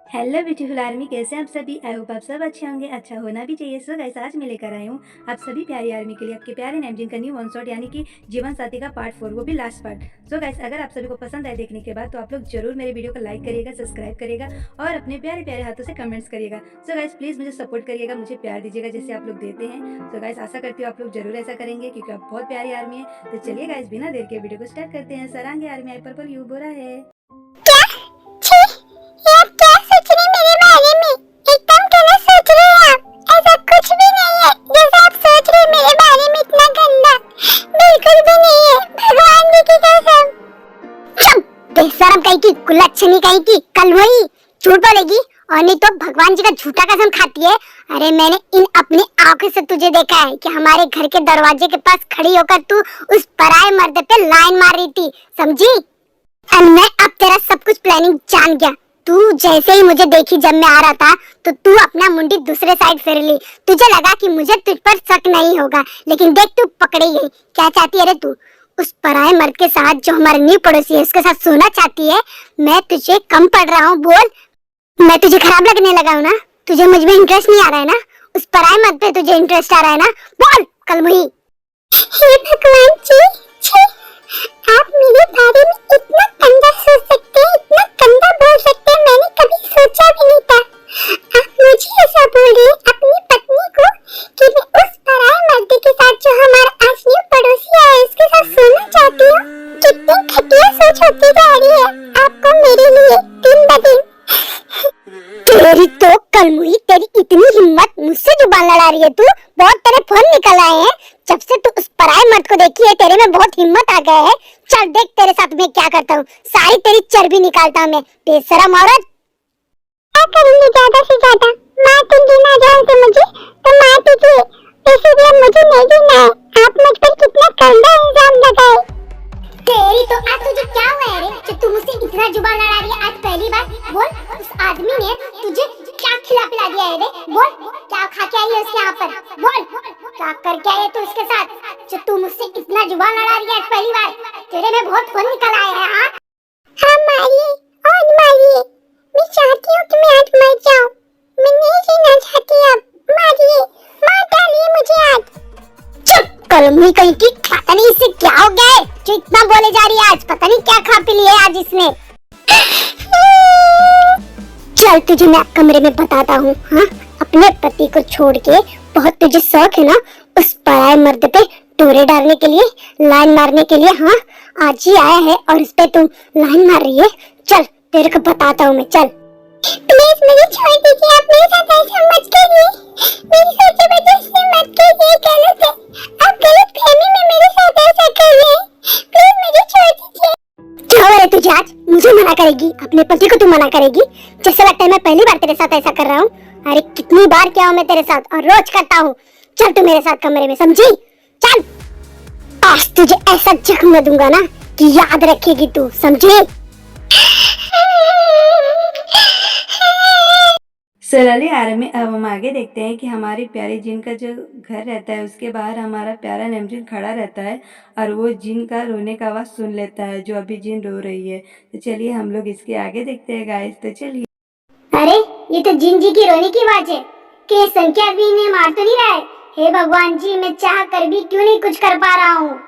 Hello beautiful army, कैसे हैं आप सभी। आई होप आप सब अच्छे होंगे, अच्छा होना भी चाहिए। सो गाइस, आज मैं लेकर आई हूँ आप सभी प्यारी आर्मी के लिए आपके प्यारे नेमजिन का न्यू वन शॉट, यानी कि जीवन साथी का पार्ट 4, वो भी लास्ट पार्ट। सो गाइस, अगर आप सभी को पसंद आए देखने के बाद तो आप लोग जरूर मेरे वीडियो को लाइक करिएगा, सब्सक्राइब करिएगा और अपने प्यारे प्यारे हाथों से कमेंट्स करिएगा। सो गाइस, प्लीज़ मुझे सपोर्ट करिएगा, मुझे प्यार दीजिएगा जैसे आप लोग देते हैं। सो गाइस, आशा करती हूँ आप लोग जरूर ऐसा करेंगे क्योंकि आप बहुत प्यारी आर्मी है। तो चलिए गाइस, बिना देर के वीडियो को स्टार्ट करते हैं। सरांगे आर्मी आई पर्पल यू बोरा है। कुलच्छनी कहीं की कल वही झूठ बोलेगी और नहीं तो भगवान जी का झूठा कसम खाती है। अरे मैंने इन अपनी आंखों से तुझे देखा है कि हमारे घर के दरवाजे के पास खड़ी होकर तू उस पराये मर्द पे लाइन मार रही थी, समझी। और मैं अब तेरा सब कुछ प्लानिंग जान गया। तू जैसे ही मुझे देखी जब मैं आ रहा था तो तू अपना मुंडी दूसरे साइड फेर ली। तुझे लगा कि मुझे तुझ पर शक नहीं होगा, लेकिन देख तू पकड़ी गई। क्या चाहती है रे तू? उस पराये मर्द के साथ जो हमारे न्यू पड़ोसी है उसके साथ सोना चाहती है। मैं तुझे कम पड़ रहा हूँ? बोल, मैं तुझे खराब लगने लगा हूँ ना? तुझे मुझ में इंटरेस्ट नहीं आ रहा है ना? उस पराये मर्द पे तुझे इंटरेस्ट आ रहा है ना? बोल कलमुही। हे भगवान जी, आप मेरे बारे में इतना गंदा सोच सकते हैं, इतना गंदा बोल सकते हैं, मैंने कभी सोचा भी नहीं था। आप मुझे ऐसा बोल रहे हैं अपनी पत्नी को कि मैं उस पराये मर्द के साथ जो हमारा आज न्यू पड़ोसी है उसके साथ सोना चाहती हूँ। कितनी घटिया सोच होती जा रही है आपको मेरे लिए दिन ब दिन। तेरी तो कलमुही, तेरी इतनी हिम्मत, मुझसे जुबान लड़ा रही है तू। बहुत तेरे फोन निकल आए हैं जब से तू उस पराये मर्द को देखी है। तेरे में बहुत हिम्मत आ गया है। चल देख तेरे साथ मैं क्या करता हूँ, सारी तेरी चर्बी निकालता हूँ मैं, बेशरम औरत। क्या करूँगी ज्यादा से ज्यादा? मार दूंगी ना जान से मुझे तो मार दीजिए, इसीलिए मुझे नहीं देना है। आप मुझ पर कितना गंदा इल्जाम लगाए। तेरी तो आज तुझे क्या हुआ है रे जो तू मुझसे इतना जुबान लड़ा रही है आज पहली बार? बोल, उस आदमी ने तुझे क्या खिला पिला दिया है रे? बोल, क्या खा के आई है उसके यहाँ पर? बोल, क्या करके आई है तू उसके साथ जो तू मुझसे इतना जुबान लड़ा रही है आज पहली बार? तेरे में बहुत खून निकल आए हैं। हाँ हाँ, मारिए और मारिए। मैं चाहती हूँ कि मैं आज मर जाऊँ, मैं नहीं जीना चाहती अब। मारिए, मार डालिए मुझे आज। चुप कलमुही कहीं की, पता नहीं इससे क्या हो गया है जो इतना बोले जा रही है आज। पता नहीं क्या खा पी लिया है आज इसने। चल तुझे मैं कमरे में बताता हूँ। हाँ, अपने पति को छोड़ के बहुत तुझे शौक है ना उस पराये मर्द पे टोरे डालने के लिए, लाइन मारने के लिए। हाँ, आज ही आया है और इस पे तुम लाइन मार रही है। चल तेरे को बताता हूँ मैं। चल प्लीज मुझे छोड़ दीजिए, आप मेरे साथ ऐसा मत करिए। मेरी सोच जबरदस्ती मत कीजिए, गलत है। आप गलत फहमी में मेरे साथ ऐसा कर रहे हैं। प्लीज मुझे छोड़ दीजिए। क्या हो रहा है तुझे आज? मुझे मना करेगी? अपने पति को तू मना करेगी? जैसे लगता है मैं पहली बार तेरे साथ ऐसा कर रहा हूँ। अरे कितनी बार किया हूँ मैं तेरे साथ और रोज करता हूँ। चल तू मेरे साथ कमरे में, समझी? चल, आज तुझे ऐसा जख्म दूंगा ना कि याद रखेगी तू, समझी? चलिए आर्मी, अब हम आगे देखते हैं कि हमारे प्यारे जिन का जो घर रहता है उसके बाहर हमारा प्यारा नेमजिन खड़ा रहता है और वो जिन का रोने का आवाज़ सुन लेता है, जो अभी जिन रो रही है। तो चलिए हम लोग इसके आगे देखते हैं गाइस। तो चलिए। अरे ये तो जिन जी की रोने की आवाज है। कि संख्या भी इन्हें मार तो नहीं रहा है? हे भगवान जी, मैं चाह कर भी क्यों नहीं कुछ कर पा रहा हूँ।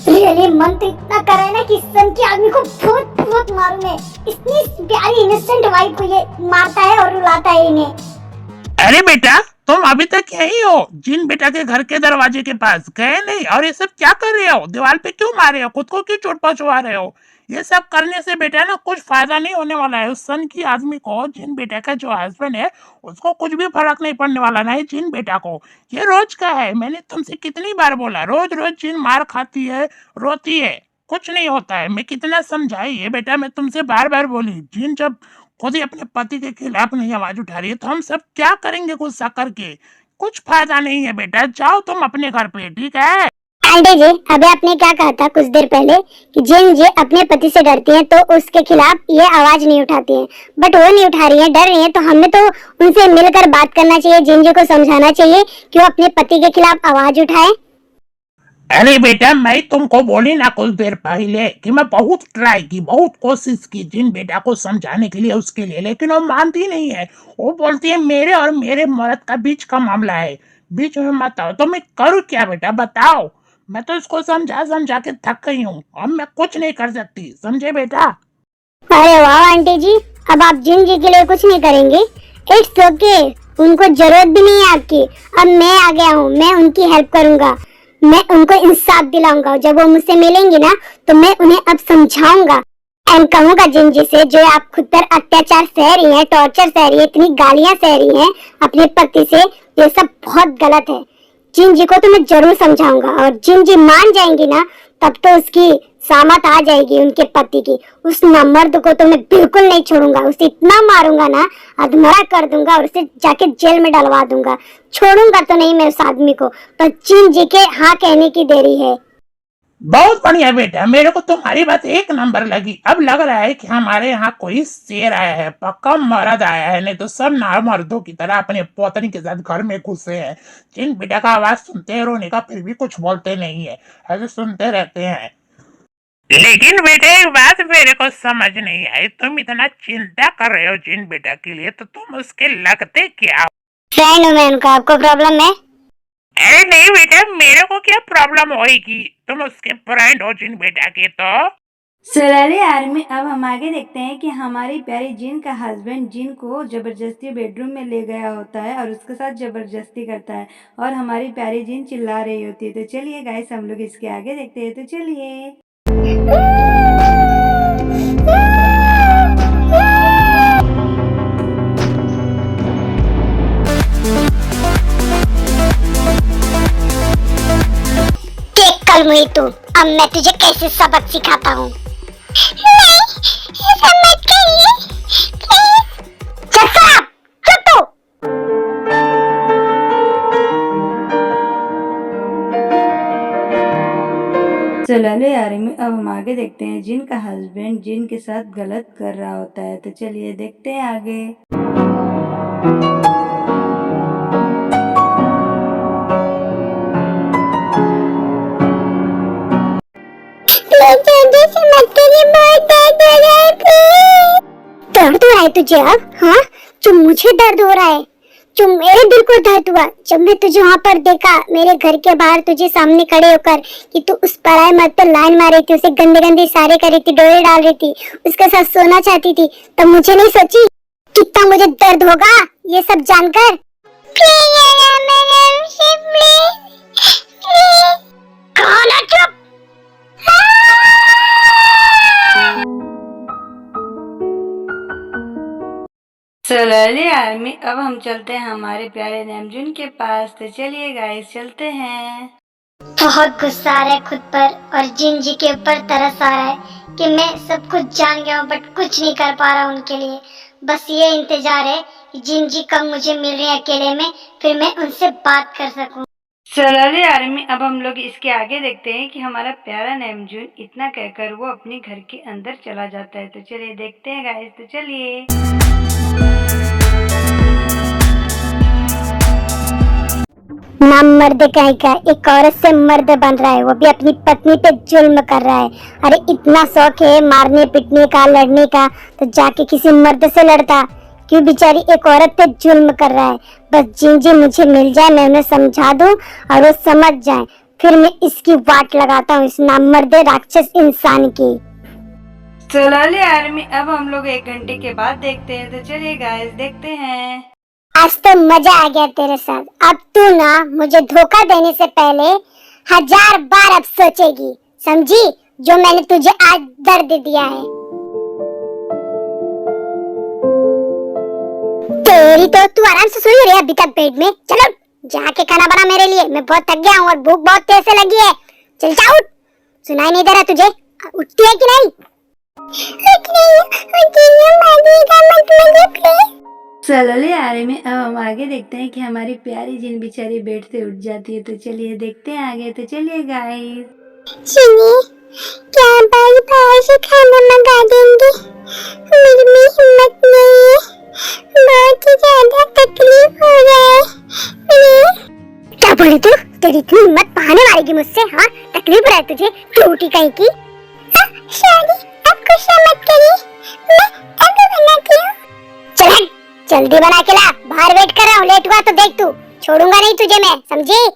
रियली मन तो इतना कर रहा है ना कि सन के आदमी को बहुत बहुत मारूं मैं। इतनी प्यारी इनोसेंट वाइफ को ये मारता है और रुलाता है इन्हें। अरे बेटा, तुम अभी तक यही हो? जिन बेटा के घर के दरवाजे के पास गए नहीं? और ये सब क्या कर रहे हो? दीवार पे क्यों मार रहे हो? खुद को क्यों चोट पहुंचवा रहे हो? ये सब करने से बेटा ना कुछ फायदा नहीं होने वाला है। उस सन की आदमी को, जिन बेटा का जो हस्बैंड है, उसको कुछ भी फर्क नहीं पड़ने वाला, ना ही जिन बेटा को। ये रोज का है। मैंने तुमसे कितनी बार बोला, रोज रोज जिन मार खाती है, रोती है, कुछ नहीं होता है। मैं कितना समझाई है बेटा, मैं तुमसे बार बार बोली। जिन जब खुद ही अपने पति के खिलाफ नहीं आवाज उठा रही है तो हम सब क्या करेंगे गुस्सा करके? कुछ फायदा नहीं है बेटा, जाओ तुम अपने घर पे, ठीक है? आंटी जी, अभी आपने क्या कहा था कुछ देर पहले कि जिन जी अपने पति से डरती हैं तो उसके खिलाफ ये आवाज नहीं उठाती हैं, बट वो नहीं उठा रही हैं, डर रही हैं। तो हमें तो उनसे मिलकर बात करना चाहिए, जिन जी को समझाना चाहिए कि वो अपने पति के खिलाफ आवाज उठाए। अरे बेटा, मैं तुमको बोली ना कुछ देर पहले कि मैं बहुत ट्राई की, बहुत कोशिश की जिन बेटा को समझाने के लिए उसके लिए, लेकिन वो मानती नहीं है। वो बोलती है मेरे और मेरे मर्द का बीच का मामला है, बीच में मत आओ। तो मैं करूँ क्या बेटा, बताओ। मैं तो इसको समझा समझा के थक गई हूँ, अब मैं कुछ नहीं कर सकती, समझे बेटा। अरे वाह आंटी जी, अब आप जिन जी के लिए कुछ नहीं करेंगे। इट्स ओके, उनको जरूरत भी नहीं है आपकी। अब मैं आ गया हूँ, मैं उनकी हेल्प करूंगा, मैं उनको इंसाफ दिलाऊंगा। जब वो मुझसे मिलेंगे ना तो मैं उन्हें अब समझाऊंगा एंड कहूंगा जिन जी से, जो आप खुद पर अत्याचार सह रही हैं, टॉर्चर सह रही है, इतनी गालियां सह रही हैं अपने पति से, ये सब बहुत गलत है। जिन जी को तो मैं जरूर समझाऊंगा, और जिन जी मान जाएंगी ना तब तो उसकी सामत आ जाएगी उनके पति की। उस मर्द को तो मैं बिल्कुल नहीं छोड़ूंगा, उसे इतना मारूंगा ना, अधमरा कर दूंगा और उसे जाके जेल में डलवा दूंगा। छोड़ूंगा तो नहीं मैं उस आदमी को, पर जिन जी के हाँ कहने की देरी है। बहुत बढ़िया बेटा, मेरे को तुम्हारी बात एक नंबर लगी। अब लग रहा है कि हमारे यहाँ कोई शेर आया है, पक्का मर्द आया है, नहीं तो सब नामर्दों की तरह अपने पत्नी के साथ घर में घुसे हैं। जिन बेटा का आवाज सुनते हैं रोने का, फिर भी कुछ बोलते नहीं है, ऐसे सुनते रहते हैं। लेकिन बेटे एक बात मेरे को समझ नहीं आई, तुम इतना चिंता कर रहे हो जिन बेटा के लिए, तो तुम उसके लगते क्या हो? फ्रेंड हूँ मैं उनका, आपको प्रॉब्लम है? अरे नहीं बेटा, मेरे को क्या प्रॉब्लम होगी, तुम उसके फ्रेंड हो जिन बेटा के। तो सलाले आर्मी, अब हम आगे देखते हैं कि हमारी प्यारी जिन का हस्बैंड जिन को जबरदस्ती बेडरूम में ले गया होता है और उसके साथ जबरदस्ती करता है और हमारी प्यारी जिन चिल्ला रही होती है। तो चलिए गाइस, हम लोग इसके आगे देखते हैं। तो चलिए। देख कल मुई तू, अब मैं तुझे कैसे सबक सिखाता हूँ। नहीं, ऐसा मत करिए प्लीज। चुप आप, चुप तू। सलाले आर्मी, अब हम आगे देखते हैं जिन का हस्बैंड जिन के साथ गलत कर रहा होता है। तो चलिए देखते हैं आगे। प्लीज जल्दी से मत करिए, बहुत दर्द हो रहा है प्लीज। दर्द हो रहा है तुझे अब? हाँ, जो मुझे दर्द हो रहा है, जो मेरे दिल को दर्द हुआ जब मैं तुझे वहाँ पर देखा, मेरे घर के बाहर तुझे सामने खड़े होकर कि तू उस पराये मर्द पर लाइन मार रही थी, उसे गंदे गंदे इशारे कर रही थी, डोरे डाल रही थी, उसके साथ सोना चाहती थी, तब मुझे नहीं सोची कितना मुझे दर्द होगा ये सब जानकर। चुप। सलाले आर्मी, अब हम चलते हैं हमारे प्यारे नैमजुन के पास। तो चलिए गाइस, चलते हैं। बहुत गुस्सा आ रहा है खुद पर, और जिन जी के ऊपर तरस आ रहा है कि मैं सब कुछ जान गया हूँ बट कुछ नहीं कर पा रहा उनके लिए। बस ये इंतजार है कि जिन जी कब मुझे मिल रहे हैं अकेले में, फिर मैं उनसे बात कर सकूं। सलाले आर्मी, अब हम लोग इसके आगे देखते हैं कि हमारा प्यारा नैमजुन इतना कहकर वो अपने घर के अंदर चला जाता है। तो चलिए देखते हैं गाइस। तो चलिए। नाम मर्द का एक औरत से मर्द बन रहा है, वो भी अपनी पत्नी पे जुल्म कर रहा है। अरे इतना शौक है मारने पीटने का, लड़ने का, तो जाके किसी मर्द से लड़ता क्यों? बेचारी एक औरत पे जुल्म कर रहा है। बस जिन जी मुझे मिल जाए, मैं उन्हें समझा दूं और वो समझ जाए, फिर मैं इसकी वाट लगाता हूँ, इस नामर्द राक्षस इंसान की। सलाले आर्मी, अब हम लोग 1 घंटे के बाद देखते हैं। तो चलिए गाइस, देखते हैं। आज तो मजा आ गया तेरे साथ। अब तू ना मुझे धोखा देने से पहले 1000 बार अब सोचेगी, समझी? जो मैंने तुझे आज दर्द दिया है। तेरी तो तू आराम से सोई रही अभी तक बेड में। चलो जाके खाना बना मेरे लिए, मैं बहुत थक गया हूँ और भूख बहुत तेज से लगी है। चल जा, उठ। सुनाई नहीं दे रहा तुझे? उठती है कि नहीं? सलाले आर्मी, अब हम आगे देखते हैं कि हमारी प्यारी जिन बेचारी बेड से उठ जाती है। तो चलिए देखते हैं आगे। तो चलिए गाइस। सुनिए, क्या बाई बाहर से खाना मंगा देंगे? मेरे में हिम्मत नहीं है, बहुत ही ज्यादा तकलीफ हो रहा है। क्या बोली तू? तेरी इतनी हिम्मत बहाने मारेगी मुझसे? हाँ, भी पड़ा है तुझे, टूटी कहीं की। शादी आप गुस्सा मत करिए, मैं अभी बनाती हूँ। चल हट, जल्दी बना के ला, बाहर वेट कर रहा हूँ, लेट हुआ तो देख तू, छोड़ूंगा नहीं तुझे मैं, समझी?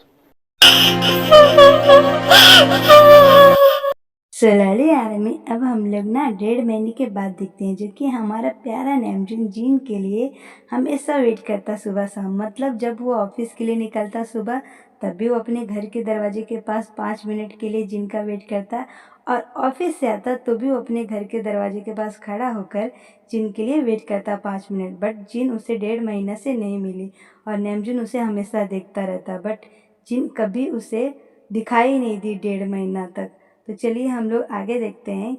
सलाली आर्मी, अब हम लोग ना 1.5 महीने के बाद दिखते हैं, जो कि हमारा प्यारा नैमजून जीन के लिए हमेशा वेट करता सुबह शाम। मतलब जब वो ऑफिस के लिए निकलता सुबह, तब भी वो अपने घर के दरवाजे के पास 5 मिनट के लिए जिन का वेट करता, और ऑफिस से आता तो भी वो अपने घर के दरवाजे के पास खड़ा होकर जिन के लिए वेट करता 5 मिनट। बट जिन उसे 1.5 महीना से नहीं मिली और नैमजून उसे हमेशा देखता रहता, बट जिन कभी उसे दिखाई नहीं दी 1.5 महीना तक। तो चलिए हम लोग आगे देखते हैं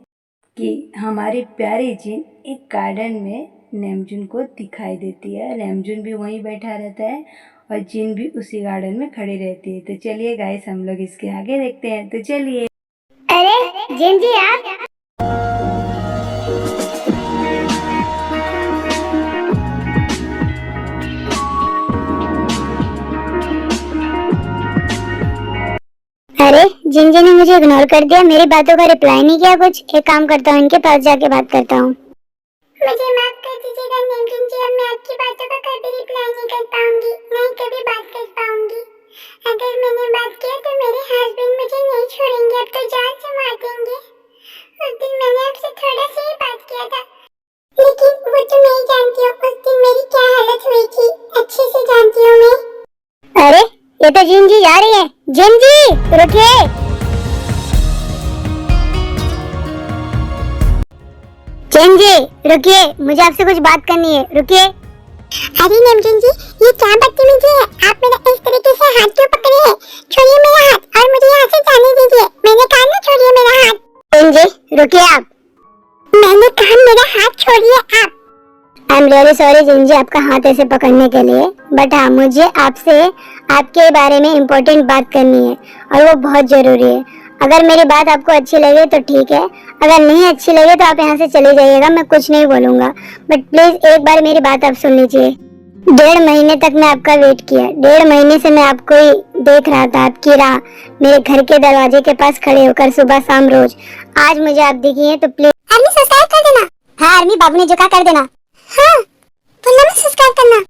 कि हमारी प्यारी जिन एक गार्डन में नैमजून को दिखाई देती है। नैमजून भी वहीं बैठा रहता है और जिन भी उसी गार्डन में खड़ी रहती है। तो चलिए गाइस हम लोग इसके आगे देखते हैं। तो चलिए। अरे जिन जी आप, अरे जिन जी ने मुझे इग्नोर कर दिया, मेरी बातों का रिप्लाई नहीं किया कुछ। एक काम करता हूँ, इनके पास जाके बात करता हूँ। मुझे माफ कर दीजिएगा नैमजून जी, अब मैं आपकी बातों का कभी रिप्लाई नहीं कर पाऊंगी, नहीं कभी बात कर पाऊंगी। अगर मैंने बात किया तो मेरे हस्बैंड मुझे नहीं छोड़ेंगे, अब तो जान से मार देंगे। उस दिन मैंने आपसे थोड़ा सा ही बात किया था, लेकिन वो तो मैं ही जानती हूँ उस दिन मेरी क्या हालत हुई थी, अच्छे से जानती हूँ मैं। अरे ये तो जिन जी जा रही है। जिन जी रुकिए। जिन जी रुकिए, मुझे आपसे कुछ बात करनी है, रुकिए। अरे नैमजून जी, ये क्या बदतमीजी है, आप मेरा इस तरीके से हाथ क्यों पकड़े हैं? छोड़िए मेरा हाथ और मुझे यहाँ से जाने दीजिए, मैंने कहा ना छोड़िए मेरा हाथ। जिन जी रुकिए आप, मैंने कहा मेरा हाथ छोड़िए आप। आई एम रियली सॉरी जिन जी आपका हाथ ऐसे पकड़ने के लिए, बट हाँ मुझे आपसे आपके बारे में इम्पोर्टेंट बात करनी है और वो बहुत जरूरी है। अगर मेरी बात आपको अच्छी लगे तो ठीक है, अगर नहीं अच्छी लगे तो आप यहाँ से चले जाइएगा, मैं कुछ नहीं बोलूँगा। बट प्लीज एक बार मेरी बात आप सुन लीजिए। 1.5 महीने तक मैं आपका वेट किया, 1.5 महीने से मैं आपको ही देख रहा था, आपकी राह मेरे घर के दरवाजे के पास खड़े होकर सुबह शाम रोज। आज मुझे आप दिखी है तो प्लीज आर्मी सब्सक्राइब कर देना। हाँ आर्मी बाबू ने जो कहा कर देना। हाँ बोलना मत सब्सक्राइब करना।